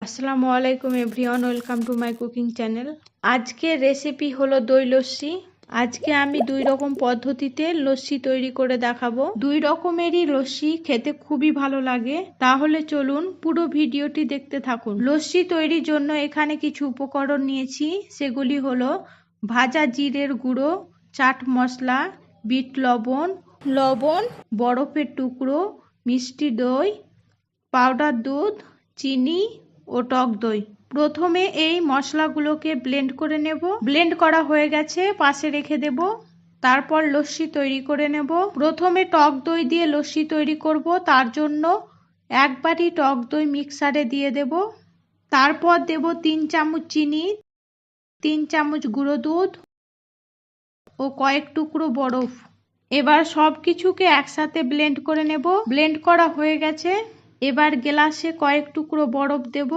আসসালামু আলাইকুম everyone, welcome to my cooking channel. আজকে রেসিপি হলো দই লস্যি। আজকে আমি দুই রকম পদ্ধতিতে লস্যি তৈরি করে দেখাবো। দুই রকমেরই লস্যি খেতে খুবই ভালো লাগে। তাহলে চলুন পুরো ভিডিওটি দেখতে থাকুন। লস্যি তৈরির জন্য এখানে কিছু উপকরণ নিয়েছি। সেগুলি হলো ভাজা জিরের গুঁড়ো, চাট মশলা, বিট লবণ, বরফের টুকরো, মিষ্টি দই, পাউডার দুধ, চিনি ও টক দই। প্রথমে এই মশলাগুলোকে ব্লেন্ড করে নেব। ব্লেন্ড করা হয়ে গেছে, পাশে রেখে দেব। তারপর লস্যি তৈরি করে নেব। প্রথমে টক দই দিয়ে লস্যি তৈরি করব। তার জন্য 1 বাটি টক দই মিক্সারে দিয়ে দেব। তারপর দেব 3 চামচ চিনি, 3 চামচ গুঁড়ো দুধ ও কয়েক টুকরো বরফ। এবার সব কিছুকে একসাথে ব্লেন্ড করে নেব। ব্লেন্ড করা হয়ে গেছে। এবার গ্লাসে কয়েক টুকরো বরফ দেব।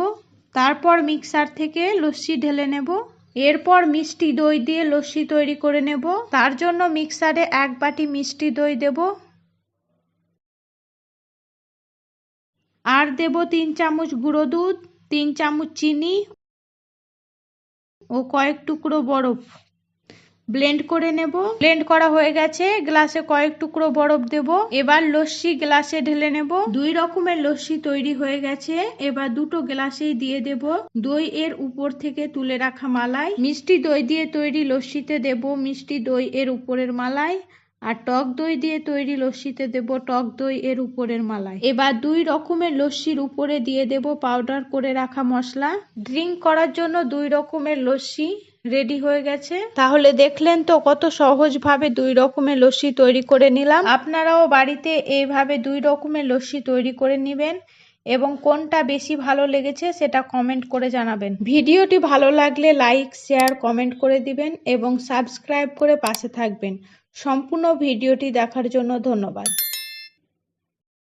তারপর মিক্সার থেকে লস্যি ঢেলে নেব। এরপর মিষ্টি দই দিয়ে লস্যি তৈরি করে নেব। তার জন্য মিক্সারে 1 বাটি মিষ্টি দই দেব। আর দেব 3 চামচ গুঁড়ো দুধ, 3 চামচ চিনি ও কয়েক টুকরো বরফ। ব্লেন্ড করে নেব। ব্লেন্ড করা হয়ে গেছে, গ্লাসে কয়েক টুকরো বরফ দেব। এবার লস্যি গ্লাসে ঢেলে নেব। দুই রকমের লস্যি তৈরি হয়ে গেছে। এবার দুটো গ্লাসেই দিয়ে দেব দই এর উপর থেকে তুলে রাখা মালাই। মিষ্টি দই দিয়ে তৈরি লস্যিতে দেব মিষ্টি দই এর উপরের মালাই, আর টক দই দিয়ে তৈরি লস্যিতে দেব টক দই এর উপরের মালাই। এবার দুই রকমের লস্যির উপরে দিয়ে দেব পাউডার করে রাখা মশলা। ড্রিঙ্ক করার জন্য দুই রকমের লস্যি রেডি হয়ে গেছে। তাহলে দেখলেন তো কত সহজভাবে দুই রকমের লস্যি তৈরি করে নিলাম। আপনারাও বাড়িতে এইভাবে দুই রকমের লস্যি তৈরি করে নেবেন এবং কোনটা বেশি ভালো লেগেছে সেটা কমেন্ট করে জানাবেন। ভিডিওটি ভালো লাগলে লাইক, শেয়ার, কমেন্ট করে দিবেন এবং সাবস্ক্রাইব করে পাশে থাকবেন। সম্পূর্ণ ভিডিওটি দেখার জন্য ধন্যবাদ।